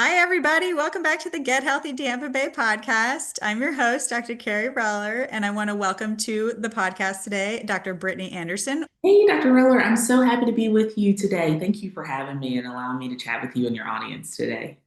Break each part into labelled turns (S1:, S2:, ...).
S1: Hi, everybody. Welcome back to the Get Healthy Tampa Bay podcast. I'm your host, Dr. Kerry Reller, and I want to welcome to the podcast today Dr. Brittany Anderson.
S2: Hey, Dr. Reller, I'm so happy to be with you today. Thank you for having me and allowing me to chat with you and your audience today.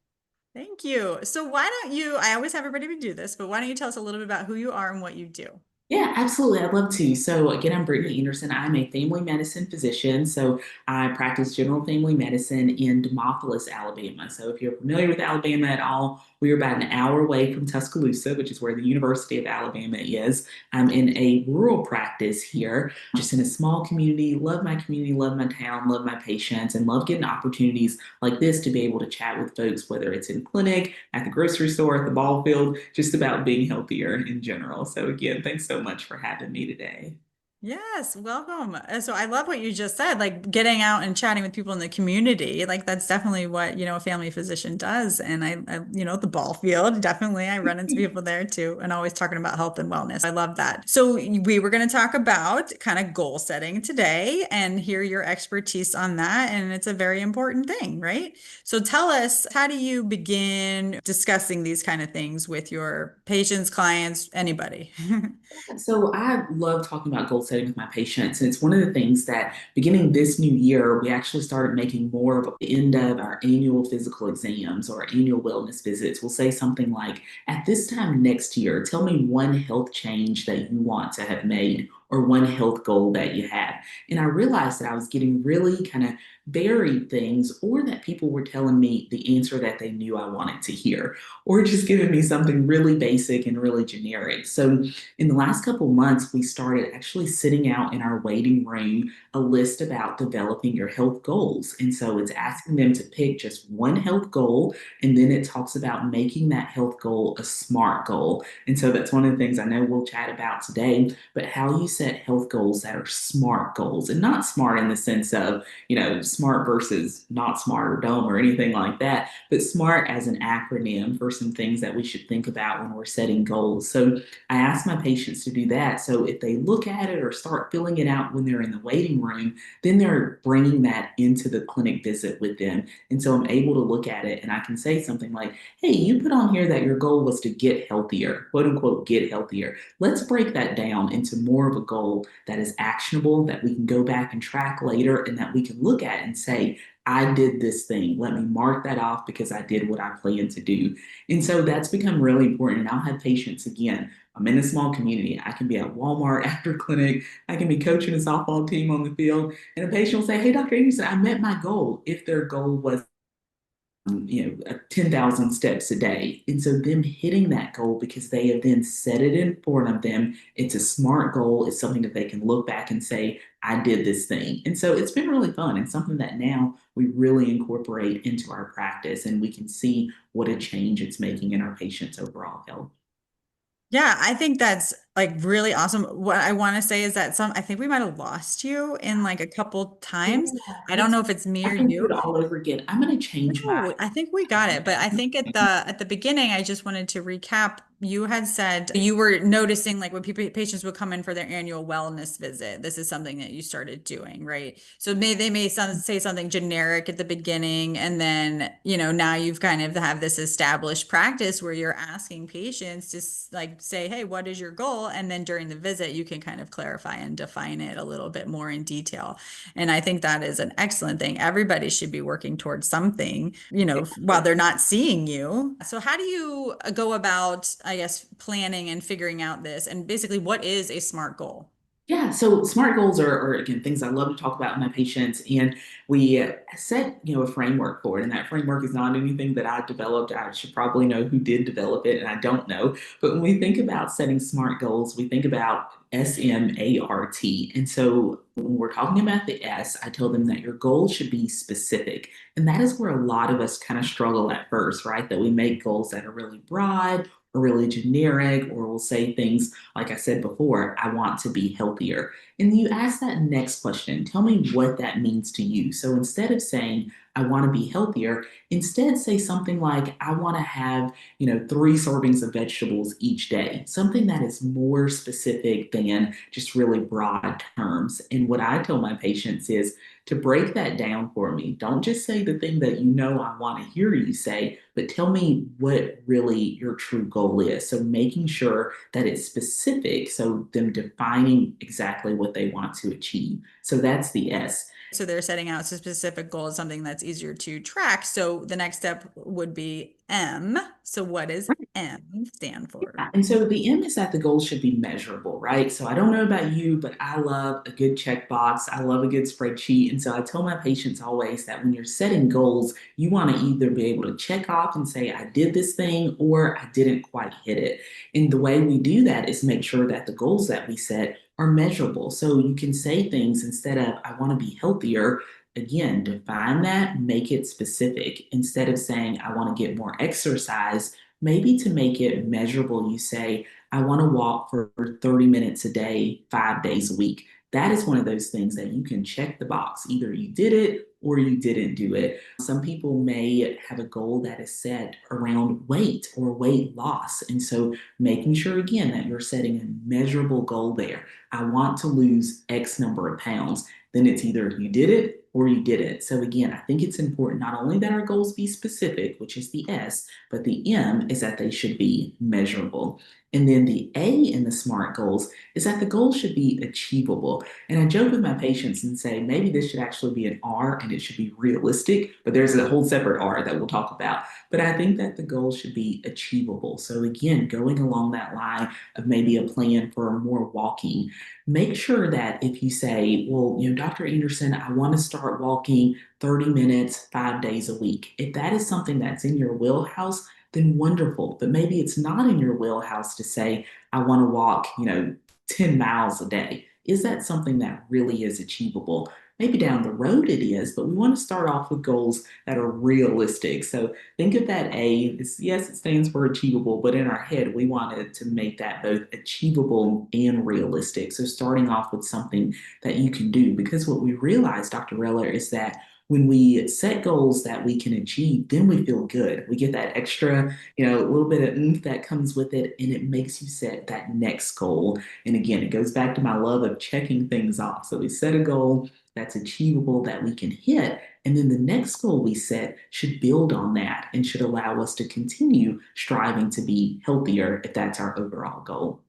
S1: Thank you. So, why don't you? I always have everybody do this, but why don't you tell us a little bit about who you are and what you do?
S2: Yeah, absolutely. I'd love to. So, again, I'm Brittany Anderson. I'm a family medicine physician. So, I practice general family medicine in Demopolis, Alabama. So, if you're familiar with Alabama at all, we're about an hour away from Tuscaloosa, which is where the University of Alabama is. I'm in a rural practice here, just in a small community, love my town, love my patients, and love getting opportunities like this to be able to chat with folks, whether it's in clinic, at the grocery store, at the ball field, just about being healthier in general. So, again, thanks so much for having me today.
S1: Yes, welcome. So I love what you just said, like getting out and chatting with people in the community. Like that's definitely what, a family physician does. And the ball field, definitely. I run into people there too, and always talking about health and wellness. I love that. So we were going to talk about kind of goal setting today and hear your expertise on that. And it's a very important thing, right? So tell us, how do you begin discussing these kind of things with your patients, clients, anybody?
S2: So I love talking about goal setting with my patients. And it's one of the things that beginning this new year, we actually started making more of the end of our annual physical exams or annual wellness visits. We'll say something like, at this time next year, tell me one health change that you want to have made or one health goal that you had. And I realized that I was getting really kind of varied things, or that people were telling me the answer that they knew I wanted to hear, or just giving me something really basic and really generic. So in the last couple months, we started actually sitting out in our waiting room a list about developing your health goals. And so it's asking them to pick just one health goal, and then it talks about making that health goal a SMART goal. And so that's one of the things I know we'll chat about today, but how you set health goals that are SMART goals, and not smart in the sense of, smart versus not smart or dumb or anything like that, but SMART as an acronym for some things that we should think about when we're setting goals. So I ask my patients to do that. So if they look at it or start filling it out when they're in the waiting room, then they're bringing that into the clinic visit with them. And so I'm able to look at it and I can say something like, hey, you put on here that your goal was to get healthier, quote unquote, get healthier. Let's break that down into more of a goal that is actionable, that we can go back and track later, and that we can look at and say, I did this thing. Let me mark that off because I did what I planned to do. And so that's become really important. And I'll have patients again. I'm in a small community. I can be at Walmart after clinic. I can be coaching a softball team on the field. And a patient will say, hey, Dr. Anderson, I met my goal. If their goal was 10,000 steps a day. And so them hitting that goal because they have then set it in front of them, it's a smart goal. It's something that they can look back and say, I did this thing. And so it's been really fun and something that now we really incorporate into our practice, and we can see what a change it's making in our patients' overall health.
S1: Yeah, I think that's like really awesome. What I want to say is that I think we might have lost you in like a couple
S2: Yeah,
S1: times. I don't
S2: let's
S1: know if it's me
S2: I
S1: or
S2: can do
S1: you.
S2: it all over again. I'm going to change my.
S1: No, I think we got it. But I think at the beginning, I just wanted to recap. You had said you were noticing like when patients would come in for their annual wellness visit, this is something that you started doing, right? So they may say something generic at the beginning, and then now you've kind of have this established practice where you're asking patients to like say, hey, what is your goal? And then during the visit, you can kind of clarify and define it a little bit more in detail. And I think that is an excellent thing. Everybody should be working towards something, while they're not seeing you. So, how do you go about, I guess, planning and figuring out this? And basically, what is a SMART goal?
S2: Yeah, so SMART goals are again things I love to talk about with my patients, and we set a framework for it. And that framework is not anything that I developed. I should probably know who did develop it, and I don't know. But when we think about setting SMART goals, we think about SMART. And so when we're talking about the S, I tell them that your goal should be specific, and that is where a lot of us kind of struggle at first, right? That we make goals that are really broad or really generic, or we'll say things like I said before, I want to be healthier. And you ask that next question, tell me what that means to you. So instead of saying, I want to be healthier. Instead, say something like, I want to have, 3 servings of vegetables each day, something that is more specific than just really broad terms. And what I tell my patients is to break that down for me. Don't just say the thing that I want to hear you say, but tell me what really your true goal is. So making sure that it's specific, so them defining exactly what they want to achieve. So that's the S.
S1: So they're setting out a specific goal, something that's easier to track. So the next step would be M. So what does M stand for?
S2: And so the M is that the goals should be measurable, right? So I don't know about you, but I love a good checkbox. I love a good spreadsheet. And so I tell my patients always that when you're setting goals, you want to either be able to check off and say, I did this thing or I didn't quite hit it. And the way we do that is make sure that the goals that we set are measurable. So you can say things instead of, I want to be healthier. Again, define that, make it specific. Instead of saying, I want to get more exercise, maybe to make it measurable, you say, I want to walk for 30 minutes a day, 5 days a week. That is one of those things that you can check the box. Either you did it or you didn't do it. Some people may have a goal that is set around weight or weight loss. And so making sure again that you're setting a measurable goal there. I want to lose X number of pounds. Then it's either you did it or you didn't. So again, I think it's important not only that our goals be specific, which is the S, but the M is that they should be measurable. And then the A in the SMART goals is that the goals should be achievable. And I joke with my patients and say, maybe this should actually be an R and it should be realistic, but there's a whole separate R that we'll talk about. But I think that the goals should be achievable. So again, going along that line of maybe a plan for more walking, make sure that if you say, well, Dr. Anderson, I want to start walking 30 minutes, 5 days a week. If that is something that's in your wheelhouse, then wonderful. But maybe it's not in your wheelhouse to say, I want to walk, 10 miles a day. Is that something that really is achievable? Maybe down the road it is, but we want to start off with goals that are realistic. So think of that A. Yes, it stands for achievable, but in our head, we wanted to make that both achievable and realistic. So starting off with something that you can do, because what we realize, Dr. Reller, is that when we set goals that we can achieve, then we feel good. We get that extra, a little bit of oomph that comes with it, and it makes you set that next goal. And again, it goes back to my love of checking things off. So we set a goal that's achievable that we can hit, and then the next goal we set should build on that and should allow us to continue striving to be healthier if that's our overall goal.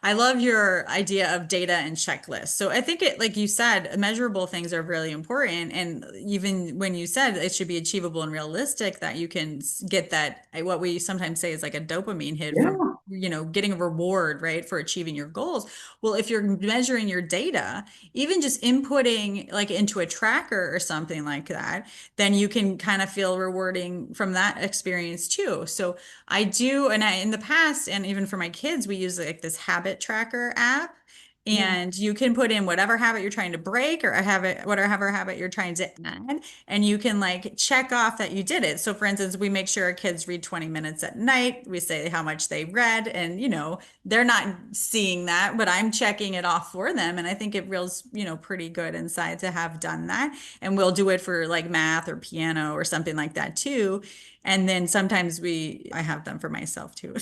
S1: I love your idea of data and checklists. So I think it, like you said, measurable things are really important. And even when you said it should be achievable and realistic, that you can get that, what we sometimes say is like a dopamine hit from,
S2: Yeah.
S1: getting a reward, right, for achieving your goals. Well, if you're measuring your data, even just inputting like into a tracker or something like that, then you can kind of feel rewarding from that experience too. So I do, and in the past, and even for my kids, we use like this habit tracker app. And you can put in whatever habit you're trying to break or a habit, whatever habit you're trying to add, and you can like check off that you did it. So for instance, we make sure our kids read 20 minutes at night. We say how much they read, and they're not seeing that, but I'm checking it off for them. And I think it feels, pretty good inside to have done that. And we'll do it for like math or piano or something like that too. And then sometimes I have them for myself too,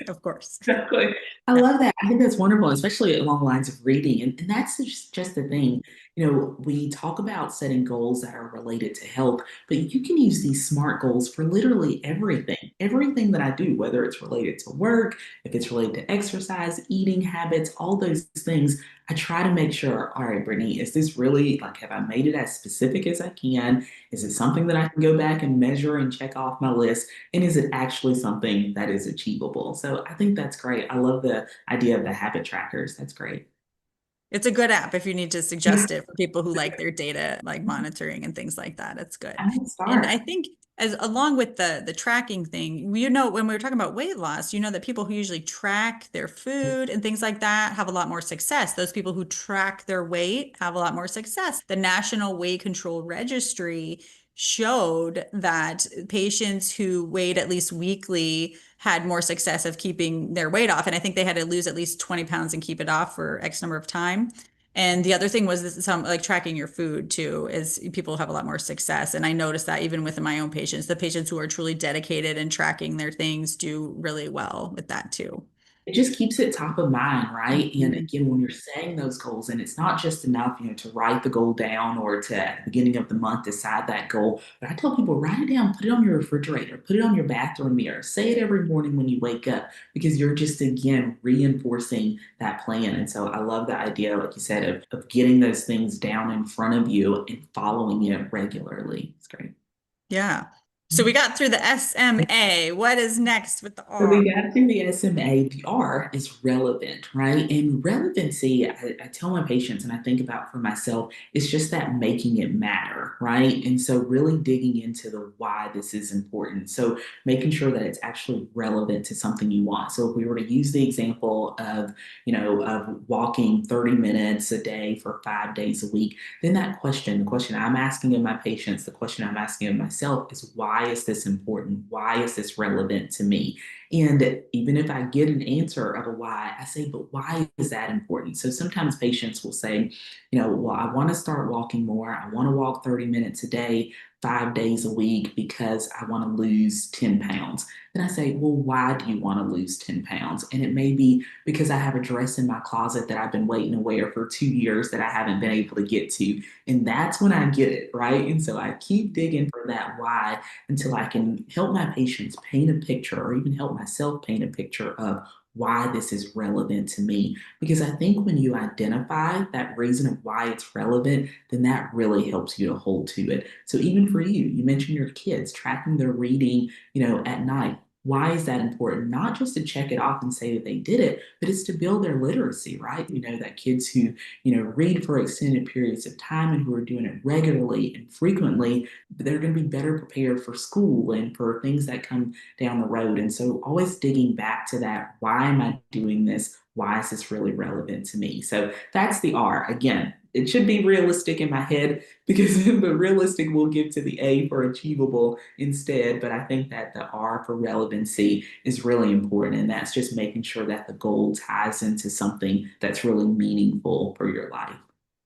S1: of course.
S2: Exactly. I love that. I think that's wonderful, especially along the lines of reading. And that's just the thing. We talk about setting goals that are related to health, but you can use these SMART goals for literally everything. Everything that I do, whether it's related to work, if it's related to exercise, eating habits, all those things, I try to make sure, all right, Brittany, is this really like, have I made it as specific as I can? Is it something that I can go back and measure and check off my list? And is it actually something that is achievable? So I think that's great. I love the idea of the habit trackers. That's great.
S1: It's a good app if you need to
S2: Yeah,
S1: suggest it for people who like their data, like monitoring and things like that. It's good.
S2: I would
S1: And I
S2: start.
S1: think as along with the tracking thing, when we were talking about weight loss, that people who usually track their food and things like that have a lot more success. Those people who track their weight have a lot more success. The National Weight Control Registry showed that patients who weighed at least weekly had more success of keeping their weight off. And I think they had to lose at least 20 pounds and keep it off for X number of time. And the other thing was this, some like tracking your food too, is people have a lot more success. And I noticed that even within my own patients, the patients who are truly dedicated and tracking their things do really well with that too.
S2: It just keeps it top of mind, right? And
S1: Mhm.
S2: again, when you're setting those goals, and it's not just enough, to write the goal down or to at the beginning of the month decide that goal. But I tell people, write it down, put it on your refrigerator, put it on your bathroom mirror, say it every morning when you wake up, because you're just again reinforcing that plan. And so I love the idea, like you said, of getting those things down in front of you and following it regularly. It's great.
S1: Yeah. So we got through the SMA. What is next with the
S2: So
S1: R?
S2: we got through the SMA. The R is relevant, right? And relevancy, I tell my patients and I think about for myself, it's just that making it matter, right? And so really digging into the why this is important. So making sure that it's actually relevant to something you want. So if we were to use the example of, of walking 30 minutes a day for 5 days a week, then that question, the question I'm asking of my patients, the question I'm asking of myself is why is this important? Why is this relevant to me? And even if I get an answer of a why, I say, but why is that important? So sometimes patients will say, well, I want to start walking more. I want to walk 30 minutes a day, 5 days a week because I want to lose 10 pounds. Then I say, well, why do you want to lose 10 pounds? And it may be because I have a dress in my closet that I've been waiting to wear for 2 years that I haven't been able to get to. And that's when I get it, right? And so I keep digging for that why until I can help my patients paint a picture or even help myself paint a picture of why this is relevant to me. Because I think when you identify that reason of why it's relevant, then that really helps you to hold to it. So even for you, you mentioned your kids tracking their reading, at night. Why is that important? Not just to check it off and say that they did it, but it's to build their literacy, right? We know that kids who, read for extended periods of time and who are doing it regularly and frequently, they're going to be better prepared for school and for things that come down the road. And so always digging back to that, why am I doing this? Why is this really relevant to me? So that's the R. Again, it should be realistic in my head because the realistic will give to the A for achievable instead. But I think that the R for relevancy is really important. And that's just making sure that the goal ties into something that's really meaningful for your life.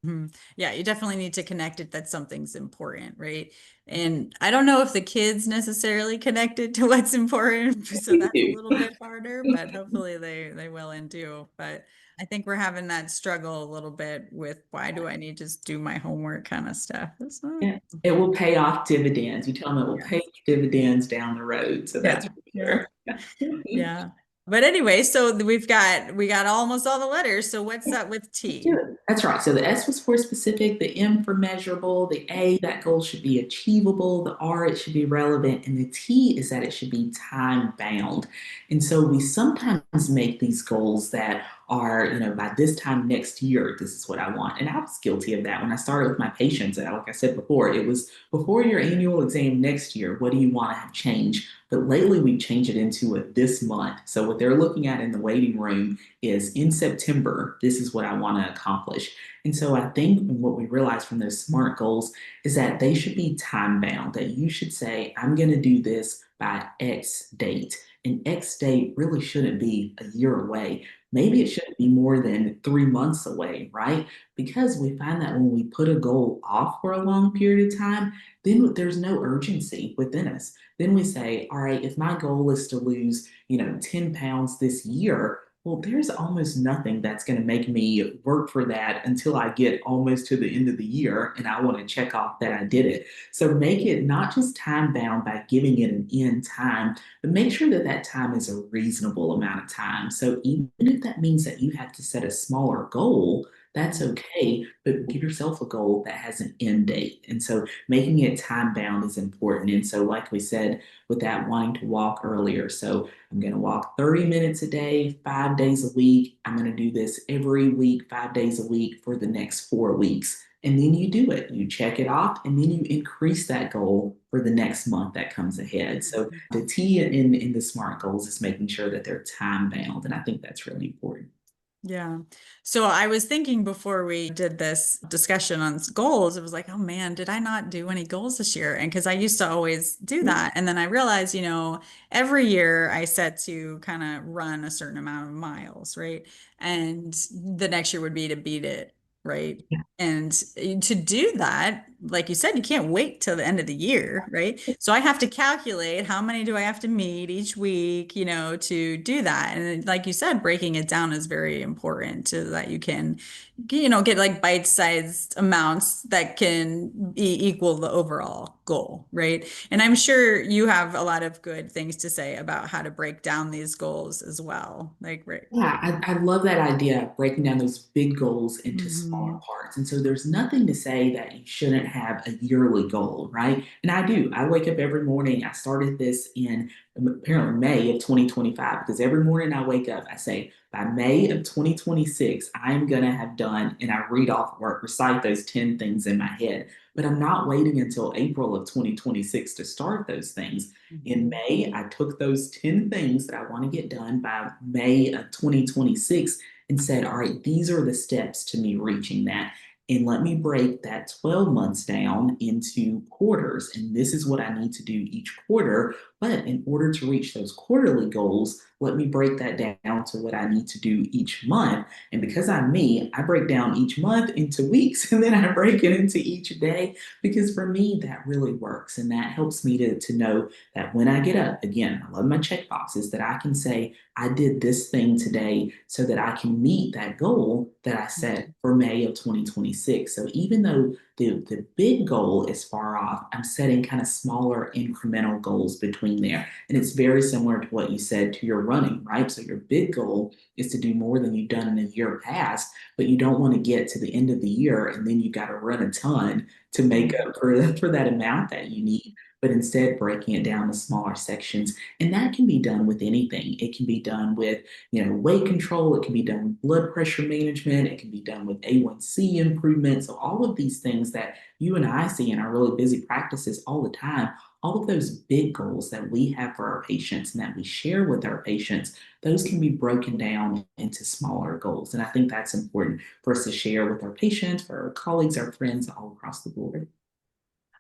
S1: Mhm. Yeah, you definitely need to connect it that something's important, right? And I don't know if the kids necessarily connected to what's important, so
S2: We
S1: that's a
S2: do.
S1: little bit harder, but hopefully they will and do. But I think we're having that struggle a little bit with why do I need to just do my homework kind of stuff. It's not,
S2: Yeah, it will pay off dividends. You tell them it will pay
S1: yes.
S2: dividends down the road. So that's
S1: Yeah.
S2: for
S1: Yeah.
S2: sure.
S1: Yeah. But anyway, so we got almost all the letters. So what's up with
S2: Let's do
S1: T?
S2: it. That's right. So the S was for specific, the M for measurable, the A, that goal should be achievable, the R, it should be relevant, and the T is that it should be time bound. And so we sometimes make these goals that are, by this time next year, this is what I want. And I was guilty of that when I started with my patients. And like I said before, it was before your annual exam next year, what do you want to have changed? But lately we change it into a this month. So what they're looking at in the waiting room is in September, this is what I want to accomplish. And so I think what we realize from those SMART goals is that they should be time bound, that you should say, I'm going to do this by X date. And X date really shouldn't be a year away. Maybe it shouldn't be more than 3 months away, right? Because we find that when we put a goal off for a long period of time, then there's no urgency within us. Then we say, all right, if my goal is to lose, 10 pounds this year, well, there's almost nothing that's going to make me work for that until I get almost to the end of the year and I want to check off that I did it. So make it not just time bound by giving it an end time, but make sure that that time is a reasonable amount of time. So even if that means that you have to set a smaller goal, that's okay, but give yourself a goal that has an end date. And so making it time bound is important. And so, like we said, with that wanting to walk earlier. So I'm going to walk 30 minutes a day, 5 days a week. I'm going to do this every week, 5 days a week for the next 4 weeks. And then you do it, you check it off, and then you increase that goal for the next month that comes ahead. So the T in the SMART goals is making sure that they're time bound. And I think that's really important.
S1: Yeah. So I was thinking before we did this discussion on goals, it was like, oh man, did I not do any goals this year? And because I used to always do that. And then I realized, every year I set to kind of run a certain amount of miles, right? And the next year would be to beat it. right? And to do that, like you said, you can't wait till the end of the year, right? So I have to calculate how many do I have to meet each week, to do that. And like you said, breaking it down is very important so that you can, get like bite-sized amounts that can equal the overall goal, right? And I'm sure you have a lot of good things to say about how to break down these goals as well. Like, right.
S2: Yeah, I love that idea of breaking down those big goals into smaller
S1: Mhm.
S2: parts. And so there's nothing to say that you shouldn't have a yearly goal, right? And I do. I wake up every morning. I started this in apparently May of 2025 because every morning I wake up, I say, by May of 2026, I'm going to have done, and I read off work, recite those 10 things in my head. But I'm not waiting until April of 2026 to start those things. In
S1: Mhm.
S2: May, I took those 10 things that I want to get done by May of 2026 and said, all right, these are the steps to me reaching that. And let me break that 12 months down into quarters. And this is what I need to do each quarter. But in order to reach those quarterly goals, let me break that down to what I need to do each month. And because I'm me, I break down each month into weeks and then I break it into each day because for me, that really works. And that helps me to know that when I get up, again, I love my check boxes, that I can say, I did this thing today so that I can meet that goal that I set for May of 2026. So even though the big goal is far off, I'm setting kind of smaller incremental goals between there. And it's very similar to what you said to your running, right? So your big goal is to do more than you've done in a year past, but you don't want to get to the end of the year and then you got to run a ton to make up for that amount that you need, but instead breaking it down to smaller sections. And that can be done with anything. It can be done with, weight control. It can be done with blood pressure management. It can be done with A1C improvement. So all of these things that you and I see in our really busy practices all the time, all of those big goals that we have for our patients and that we share with our patients, those can be broken down into smaller goals. And I think that's important for us to share with our patients, for our colleagues, our friends all across the board.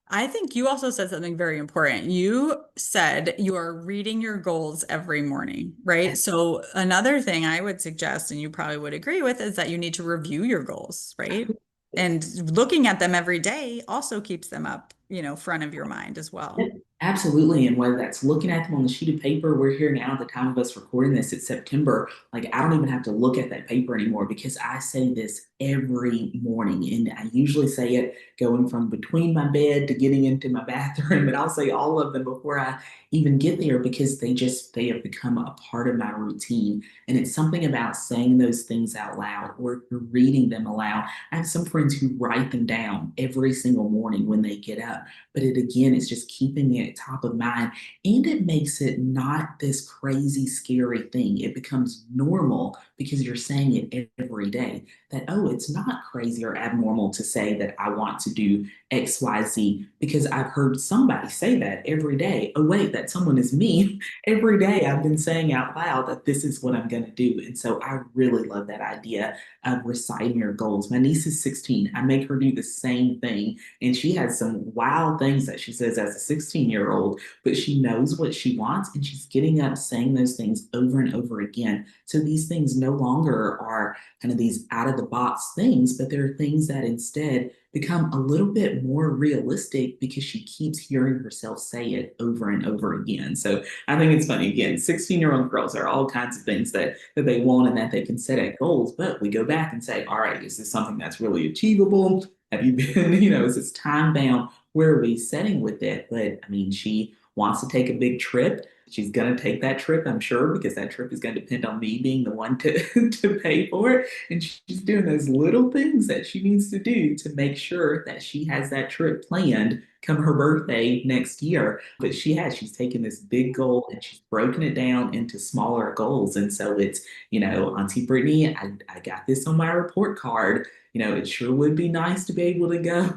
S1: I think you also said something very important. You said you are reading your goals every morning, right? So another thing I would suggest, and you probably would agree with, is that you need to review your goals, right? And looking at them every day also keeps them up, front of your mind as
S2: Yeah,
S1: well.
S2: absolutely. And whether that's looking at them on the sheet of paper, we're here now at the time of us recording this, it's September. Like, I don't even have to look at that paper anymore because I say this every morning. And I usually say it going from between my bed to getting into my bathroom, but I'll say all of them before I even get there because they have become a part of my routine. And it's something about saying those things out loud or reading them aloud. I have some friends who write them down every single morning when they get up, but it again is just keeping it top of mind, and it makes it not this crazy scary thing. It becomes normal because you're saying it every day, that oh, it's not crazy or abnormal to say that I want to do XYZ because I've heard somebody say that every day. Oh wait, that someone is me. Every day I've been saying out loud that this is what I'm going to do. And so I really love that idea of reciting your goals. My niece is 16. I make her do the same thing, and she has some wild things that she says as a 16-year-old, but she knows what she wants and she's getting up saying those things over and over again. So these things no longer are kind of these out of the box things, but they're things that instead become a little bit more realistic because she keeps hearing herself say it over and over again. So I think it's funny. Again, 16-year-old girls are all kinds of things that they want and that they can set at goals, but we go back and say, all right, is this something that's really achievable? Have you been, is this time bound? Where are we setting with it? But I mean, she wants to take a big trip. She's going to take that trip, I'm sure, because that trip is going to depend on me being the one to pay for it. And she's doing those little things that she needs to do to make sure that she has that trip planned come her birthday next year. But she's taken this big goal and she's broken it down into smaller goals. And so it's, Auntie Brittany, I got this on my report card. It sure would be nice to be able to go,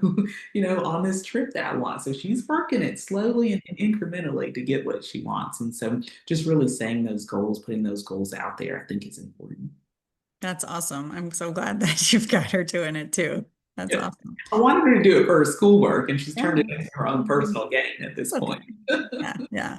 S2: on this trip that I want. So she's working it slowly and incrementally to get what she wants. And so just really saying those goals, putting those goals out there, I think is important.
S1: That's awesome. I'm so glad that you've got her doing it too. That's
S2: Yeah.
S1: awesome.
S2: I wanted her to do it for her schoolwork, and she's turned
S1: Yeah.
S2: it into her own personal gain at
S1: It's
S2: this
S1: okay.
S2: point.
S1: Yeah. Yeah.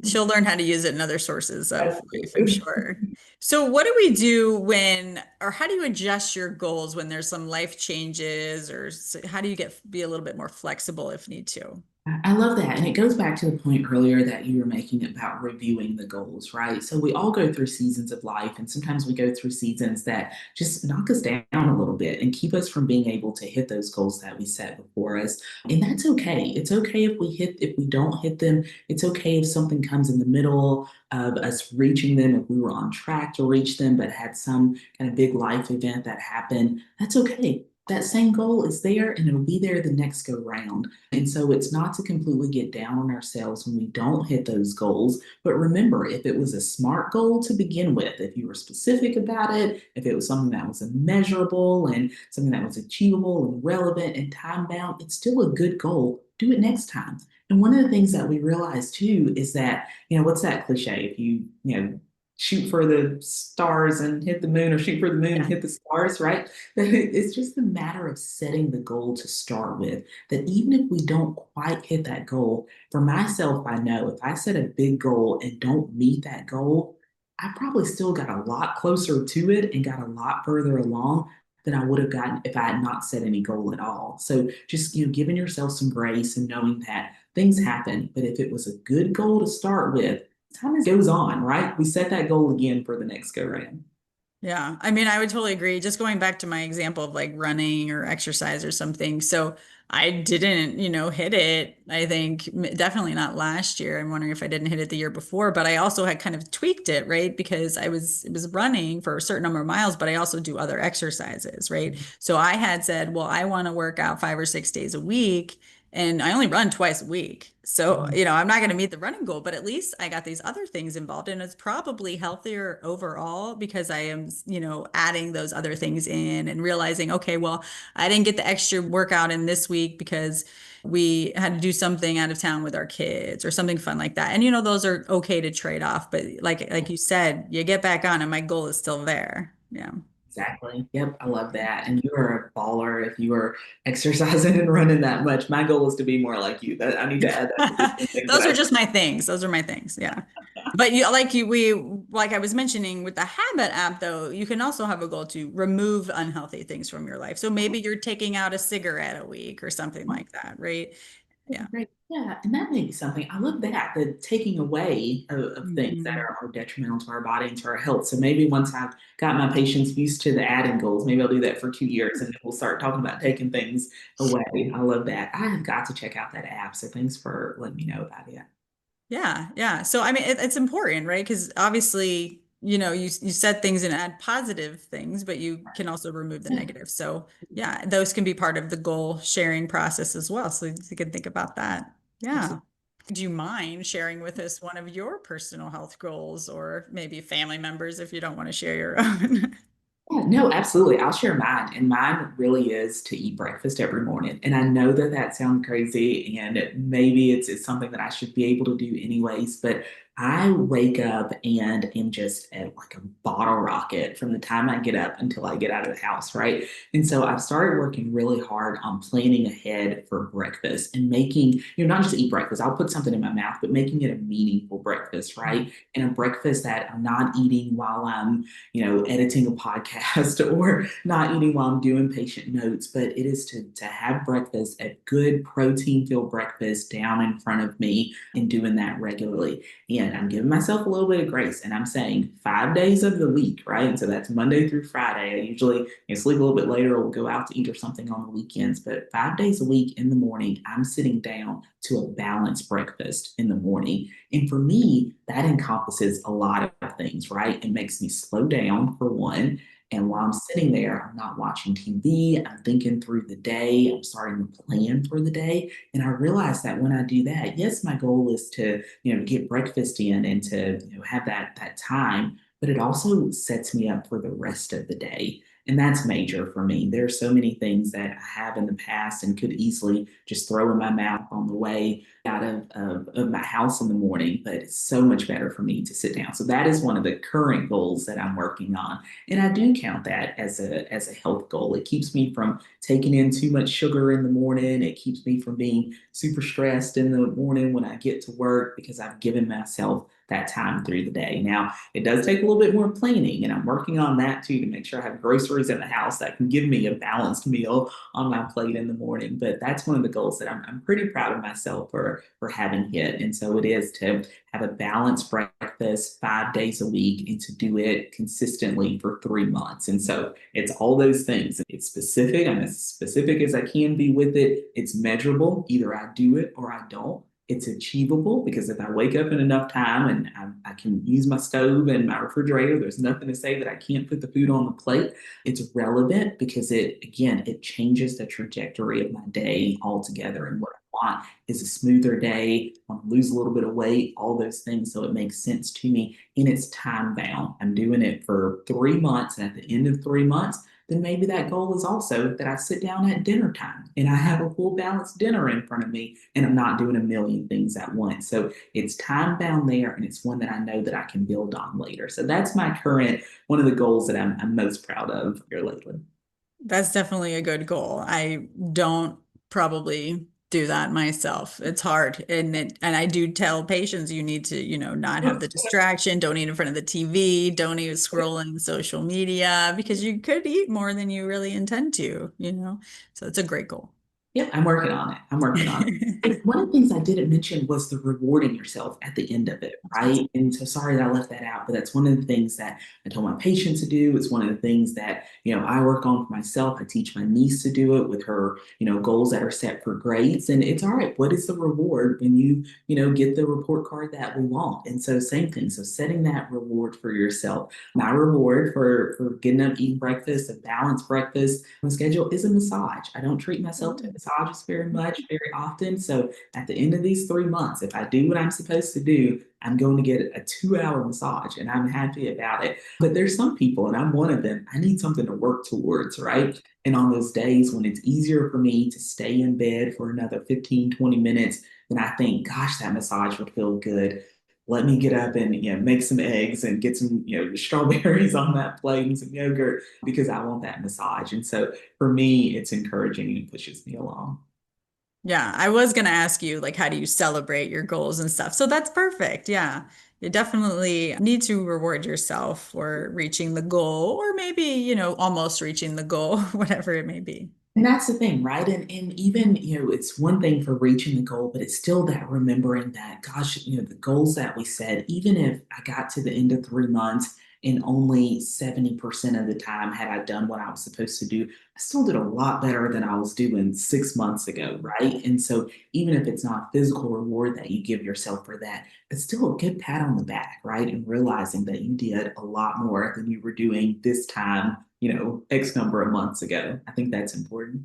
S1: She'll learn how to use it in other sources of life, I'm sure. So what do we do when, or how do you adjust your goals when there's some life changes, or how do you be a little bit more flexible if need to?
S2: I love that. And it goes back to the point earlier that you were making about reviewing the goals, right? So we all go through seasons of life, and sometimes we go through seasons that just knock us down a little bit and keep us from being able to hit those goals that we set before us. And that's okay. It's okay if we don't hit them. It's okay if something comes in the middle of us reaching them, if we were on track to reach them, but had some kind of big life event that happened. That's okay. That same goal is there and it'll be there the next go round. And so it's not to completely get down on ourselves when we don't hit those goals. But remember, if it was a smart goal to begin with, if you were specific about it, if it was something that was measurable and something that was achievable and relevant and time bound, it's still a good goal. Do it next time. And one of the things that we realize too is that, what's that cliche? If shoot for the stars and hit the moon, or shoot for the moon and hit the stars, right? It's just a matter of setting the goal to start with. That even if we don't quite hit that goal, for myself, I know if I set a big goal and don't meet that goal, I probably still got a lot closer to it and got a lot further along than I would have gotten if I had not set any goal at all. So just giving yourself some grace and knowing that things happen, but if it was a good goal to start with, time goes on, right? We set that goal again for the next go round.
S1: Yeah, I mean, I would totally agree. Just going back to my example of like running or exercise or something. So I didn't, hit it. I think definitely not last year. I'm wondering if I didn't hit it the year before, but I also had kind of tweaked it, right? Because it was running for a certain number of miles, but I also do other exercises, right? So I had said, well, I want to work out 5 or 6 days a week. And I only run twice a week. So,
S2: Mhm.
S1: I'm not going to meet the running goal, but at least I got these other things involved. And it's probably healthier overall because I am, adding those other things in and realizing, okay, well, I didn't get the extra workout in this week because we had to do something out of town with our kids or something fun like that. And, those are okay to trade off. But like you said, you get back on and my goal is still there. Yeah.
S2: Exactly. Yep. I love that. And you are a baller if you are exercising and running that much. My goal is to be more like you. That I need to add that to the things that
S1: Those are
S2: I
S1: just my things. Those are my things. Yeah. But like I was mentioning with the habit app though, you can also have a goal to remove unhealthy things from your life. So maybe you're taking out a cigarette a week or something like that, right? Yeah.
S2: Great. Yeah, and that may be something. I love that, the taking away of things that
S1: Mhm.
S2: are detrimental to our body and to our health. So maybe once I've got my patients used to the adding goals, maybe I'll do that for 2 years and then we'll start talking about taking things away. I love that. I have got to check out that app. So thanks for letting me know about it.
S1: Yeah, yeah. So I mean, it's important, right? Because obviously, you said things and add positive things, but you can also remove the
S2: Yeah,
S1: negative. So yeah, those can be part of the goal sharing process as well. So you can think about that. Yeah.
S2: absolutely.
S1: Do you mind sharing with us one of your personal health goals or maybe family members if you don't want to share your own?
S2: Yeah, no, absolutely. I'll share mine. And mine really is to eat breakfast every morning. And I know that that sounds crazy and maybe it's something that I should be able to do anyways, but I wake up and am just at like a bottle rocket from the time I get up until I get out of the house, right? And so I've started working really hard on planning ahead for breakfast and making, not just eat breakfast, I'll put something in my mouth, but making it a meaningful breakfast, right? And a breakfast that I'm not eating while I'm editing a podcast or not eating while I'm doing patient notes, but it is to have breakfast, a good protein filled breakfast down in front of me and doing that regularly. And I'm giving myself a little bit of grace and I'm saying 5 days of the week, right? And so that's Monday through Friday. I usually sleep a little bit later or we'll go out to eat or something on the weekends, but 5 days a week in the morning, I'm sitting down to a balanced breakfast in the morning. And for me, that encompasses a lot of things, right? It makes me slow down for one. And while I'm sitting there, I'm not watching TV, I'm thinking through the day, I'm starting to plan for the day. And I realize that when I do that, yes, my goal is to, get breakfast in and to, have that time, but it also sets me up for the rest of the day. And that's major for me. There are so many things that I have in the past and could easily just throw in my mouth on the way out of my house in the morning, but it's so much better for me to sit down. So that is one of the current goals that I'm working on. And I do count that as a health goal. It keeps me from taking in too much sugar in the morning. It keeps me from being super stressed in the morning when I get to work because I've given myself that time through the day. Now, it does take a little bit more planning, and I'm working on that too to make sure I have groceries in the house that can give me a balanced meal on my plate in the morning. But that's one of the goals that I'm pretty proud of myself for having hit. And so it is to have a balanced breakfast 5 days a week and to do it consistently for 3 months. And so it's all those things. It's specific. I'm as specific as I can be with it. It's measurable. Either I do it or I don't. It's achievable because if I wake up in enough time and I can use my stove and my refrigerator, there's nothing to say that I can't put the food on the plate. It's relevant because again, it changes the trajectory of my day altogether. And what I want is a smoother day. I want to lose a little bit of weight, all those things. So it makes sense to me and it's time bound. I'm doing it for 3 months. And at the end of 3 months, then maybe that goal is also that I sit down at dinner time and I have a full balanced dinner in front of me and I'm not doing a million things at once. So it's time bound there and it's one that I know that I can build on later. So that's my current one of the goals that I'm most proud of here lately.
S1: That's definitely a good goal. I don't probably do that myself. It's hard. And I do tell patients you need to, not have the distraction, don't eat in front of the TV, don't eat scrolling social media because you could eat more than you really intend to. So it's a great goal.
S2: Yep, I'm working on it. I'm working on it. One of the things I didn't mention was the rewarding yourself at the end of it, right? And so sorry that I left that out, but that's one of the things that I tell my patients to do. It's one of the things that, I work on for myself. I teach my niece to do it with her, goals that are set for grades. And it's all right. What is the reward when get the report card that we want? And so same thing. So setting that reward for yourself. My reward for getting up, eating breakfast, a balanced breakfast on schedule is a massage. I don't treat myself to massages very much, very often. So at the end of these 3 months, if I do what I'm supposed to do, I'm going to get a 2 hour massage and I'm happy about it. But there's some people, and I'm one of them, I need something to work towards, right? And on those days when it's easier for me to stay in bed for another 15, 20 minutes, then I think, gosh, that massage would feel good. Let me get up and make some eggs and get some strawberries on that plate and some yogurt because I want that massage. And so for me, it's encouraging and pushes me along.
S1: Yeah, I was going to ask you, like, how do you celebrate your goals and stuff? So that's perfect. Yeah. You definitely need to reward yourself for reaching the goal or maybe, almost reaching the goal, whatever it may be.
S2: And that's the thing, right? And even, it's one thing for reaching the goal, but it's still that remembering that, gosh, the goals that we set, even if I got to the end of 3 months and only 70% of the time had I done what I was supposed to do, I still did a lot better than I was doing 6 months ago, right? And so even if it's not a physical reward that you give yourself for that, it's still a good pat on the back, right? And realizing that you did a lot more than you were doing this time X number of months ago. I think that's important.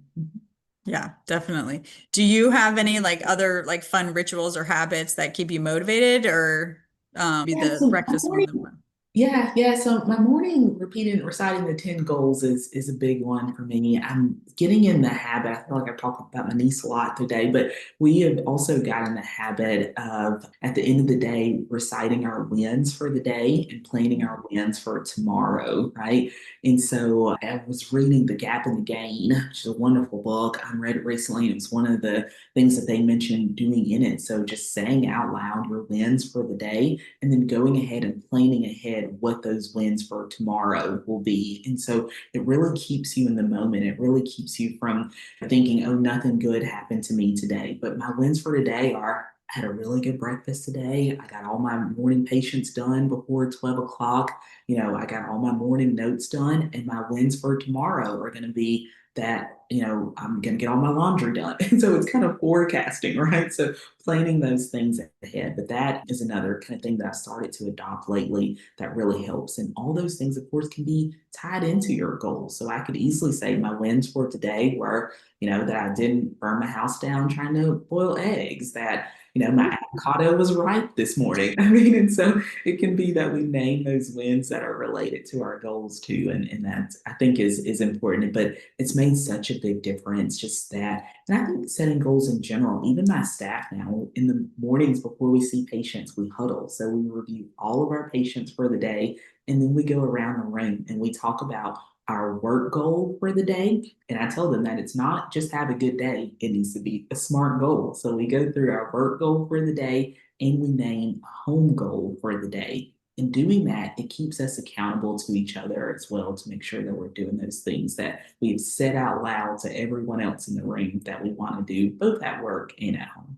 S1: Yeah, definitely. Do you have any like other like fun rituals or habits that keep you motivated or be
S2: Yeah,
S1: the
S2: so my
S1: breakfast one of
S2: morning
S1: them?
S2: yeah. So my morning repeating, reciting the 10 goals is a big one for me. I'm getting in the habit. I feel like I've talked about my niece a lot today, but we have also got in the habit of at the end of the day reciting our wins for the day and planning our wins for tomorrow, right? And so I was reading The Gap and the Gain, which is a wonderful book. I read it recently, and it's one of the things that they mentioned doing in it. So just saying out loud your wins for the day and then going ahead and planning ahead what those wins for tomorrow will be. And so it really keeps you in the moment. It really keeps you from thinking, oh, nothing good happened to me today. But my wins for today are I had a really good breakfast today. I got all my morning patients done before 12 o'clock. I got all my morning notes done, and my wins for tomorrow are going to be that, I'm going to get all my laundry done. And so it's kind of forecasting, right? So planning those things ahead. But that is another kind of thing that I started to adopt lately that really helps. And all those things, of course, can be tied into your goals. So I could easily say my wins for today were, that I didn't burn my house down trying to boil eggs, that, my avocado was ripe this morning. I mean, and so it can be that we name those wins that are related to our goals too. And that I think is important. But it's made such a big difference, just that. And I think setting goals in general, even my staff now, in the mornings before we see patients, we huddle. So we review all of our patients for the day, and then we go around the room and we talk about our work goal for the day. And I tell them that it's not just have a good day, it needs to be a smart goal. So we go through our work goal for the day and we name a home goal for the day. In doing that, it keeps us accountable to each other as well, to make sure that we're doing those things that we've said out loud to everyone else in the room that we want to do, both at work and at home.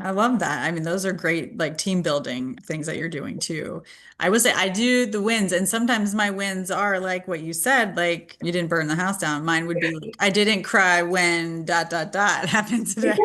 S1: I love that. I mean, those are great, like team building things that you're doing too. I would say I do the wins, and sometimes my wins are like what you said, like you didn't burn the house down. Mine would be like, I didn't cry when dot dot dot happened today.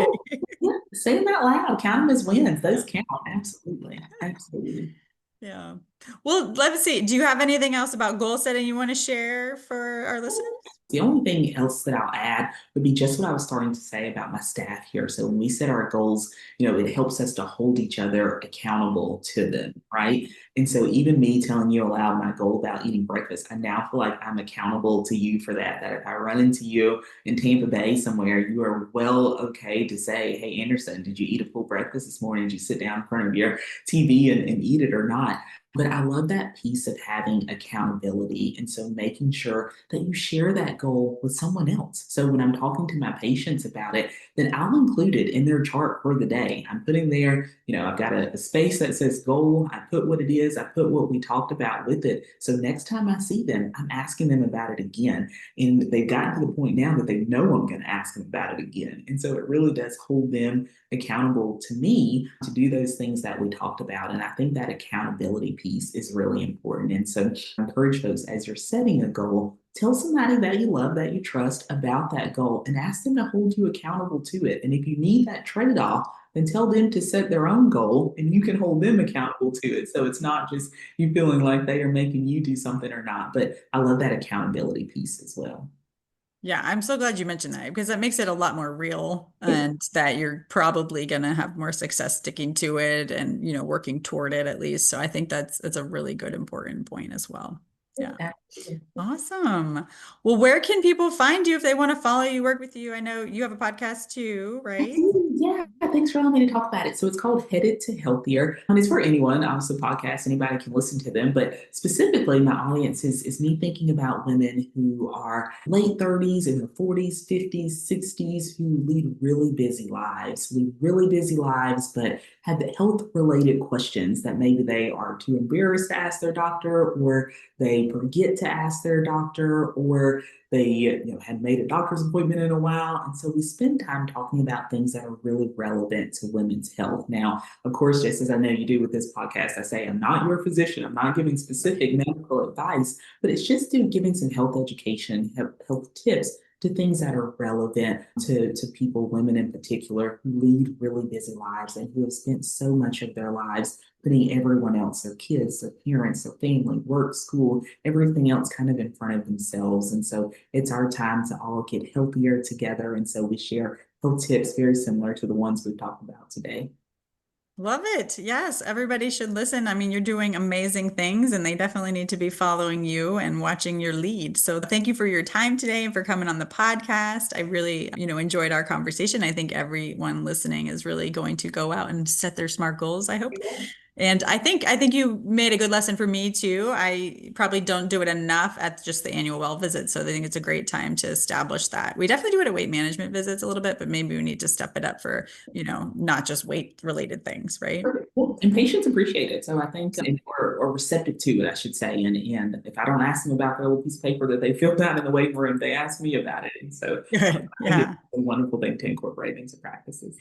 S2: Yeah, say them out loud. Count them as wins. Those count. Absolutely. Absolutely.
S1: Yeah. Well, let's see. Do you have anything else about goal setting you want to share for our listeners?
S2: The only thing else that I'll add would be just what I was starting to say about my staff here. So when we set our goals, it helps us to hold each other accountable to them, right? And so even me telling you aloud my goal about eating breakfast, I now feel like I'm accountable to you for that. That if I run into you in Tampa Bay somewhere, you are well okay to say, hey, Anderson, did you eat a full breakfast this morning? Did you sit down in front of your TV and eat it or not? But I love that piece of having accountability. And so making sure that you share that goal with someone else. So when I'm talking to my patients about it, then I'll include it in their chart for the day. I'm putting there, I've got a space that says goal. I put what it is, I put what we talked about with it. So next time I see them, I'm asking them about it again. And they've gotten to the point now that they know I'm going to ask them about it again. And so it really does hold them accountable to me to do those things that we talked about. And I think that accountability piece is really important. And so I encourage folks, as you're setting a goal, tell somebody that you love, that you trust about that goal, and ask them to hold you accountable to it. And if you need that trade off, then tell them to set their own goal and you can hold them accountable to it. So it's not just you feeling like they are making you do something or not. But I love that accountability piece as well.
S1: Yeah, I'm so glad you mentioned that because that makes it a lot more real and that you're probably going to have more success sticking to it and, working toward it at least. So I think that's a really good, important point as well. Yeah. Awesome. Well, where can people find you if they want to follow you, work with you? I know you have a podcast too, right?
S2: Yeah, thanks for allowing me to talk about it. So it's called Headed to Healthier. And it's for anyone, obviously podcasts, anybody can listen to them. But specifically my audience is me thinking about women who are late 30s, in their 40s, 50s, 60s, who lead really busy lives, but have the health related questions that maybe they are too embarrassed to ask their doctor, or they forget to ask their doctor, or they had made a doctor's appointment in a while. And so we spend time talking about things that are really relevant to women's health. Now, of course, just as I know you do with this podcast, I say I'm not your physician. I'm not giving specific medical advice, but it's just to giving some health education, health tips to things that are relevant to people, women in particular, who lead really busy lives and who have spent so much of their lives putting everyone else, their kids, their parents, their family, work, school, everything else kind of in front of themselves. And so it's our time to all get healthier together. And so we share health tips very similar to the ones we've talked about today.
S1: Love it. Yes, everybody should listen. I mean, you're doing amazing things and they definitely need to be following you and watching your lead. So thank you for your time today and for coming on the podcast. I really, enjoyed our conversation. I think everyone listening is really going to go out and set their SMART goals, I hope. And I think you made a good lesson for me too. I probably don't do it enough at just the annual well visit. So I think it's a great time to establish that. We definitely do it at weight management visits a little bit, but maybe we need to step it up for, not just weight related things, right?
S2: Perfect. Well, and patients appreciate it. So I think, or receptive to it, I should say. And if I don't ask them about the little piece of paper that they filled out in the waiting room, they ask me about it. And so
S1: Good.
S2: I think
S1: Yeah.
S2: it's a wonderful thing to incorporate into practices.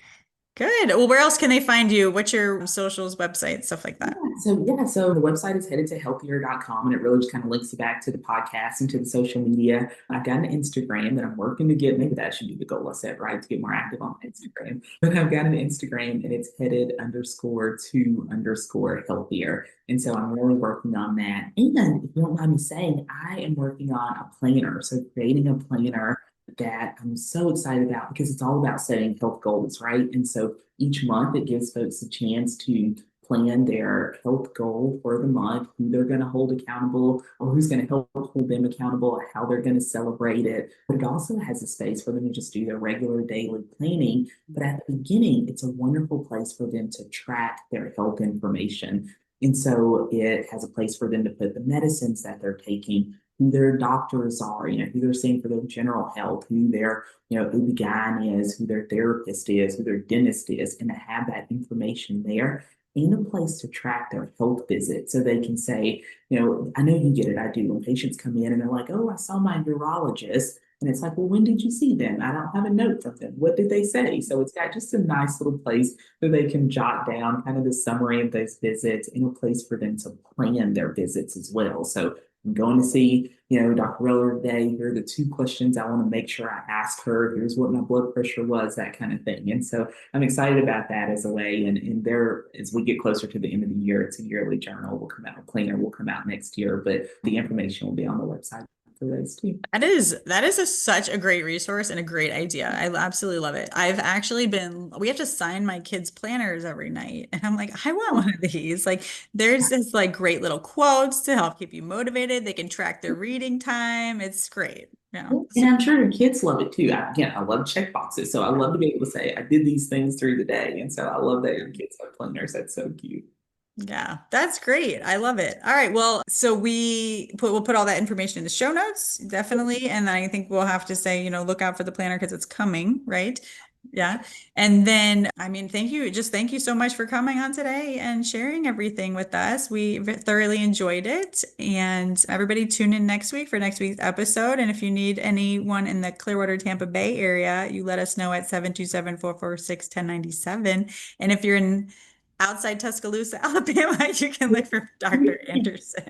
S1: Good. Well, where else can they find you? What's your socials, website, stuff like that?
S2: So the website is headed to healthier.com, and it really just kind of links you back to the podcast and to the social media. I've got an Instagram that I'm working to get. Maybe that should be the goal I set, right? To get more active on Instagram. But I've got an Instagram and it's headed_to_healthier. And so I'm really working on that. And if you don't mind me saying, I am working on a planner. So creating a planner that I'm so excited about because it's all about setting health goals, right? And so each month it gives folks a chance to plan their health goal for the month, who they're going to hold accountable or who's going to help hold them accountable, how they're going to celebrate it. But it also has a space for them to just do their regular daily planning. But at the beginning, it's a wonderful place for them to track their health information. And so it has a place for them to put the medicines that they're taking, who their doctors are, who they're seeing for their general health, who their, OB-GYN is, who their therapist is, who their dentist is, and to have that information there in a place to track their health visit so they can say, I know you get it, I do. When patients come in and they're like, oh, I saw my neurologist. And it's like, well, when did you see them? I don't have a note from them. What did they say? So it's got just a nice little place where they can jot down kind of the summary of those visits and a place for them to plan their visits as well. So I'm going to see, Dr. Reller today. Here are the 2 questions I want to make sure I ask her. Here's what my blood pressure was, that kind of thing. And so I'm excited about that as a way. And there, as we get closer to the end of the year, it's a yearly journal will come out, a planner will come out next year, but the information will be on the website for those too.
S1: That is such a great resource and a great idea. I absolutely love it. We have to sign my kids' planners every night. And I'm like, I want one of these. Like there's this like great little quotes to help keep you motivated. They can track their reading time. It's great. Yeah.
S2: And I'm sure your kids love it too. Again, I love check boxes. So I love to be able to say, I did these things through the day. And so I love that your kids have planners. That's so cute.
S1: Yeah, that's great. I love it. All right. Well, so we'll put all that information in the show notes, definitely. And I think we'll have to say, look out for the planner because it's coming, right? Yeah. And then, I mean, thank you so much for coming on today and sharing everything with us. We thoroughly enjoyed it. And everybody tune in next week for next week's episode. And if you need anyone in the Clearwater, Tampa Bay area, you let us know at 727-446-1097. And if you're in outside Tuscaloosa, Alabama, you can look for Dr. Anderson.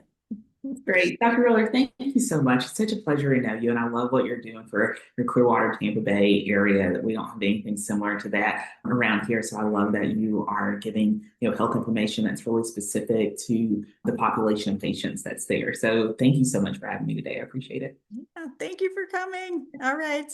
S2: Great. Dr. Reller, thank you so much. It's such a pleasure to know you. And I love what you're doing for your Clearwater, Tampa Bay area. That we don't have anything similar to that around here. So I love that you are giving, health information that's really specific to the population of patients that's there. So thank you so much for having me today. I appreciate it.
S1: Yeah, thank you for coming. All right.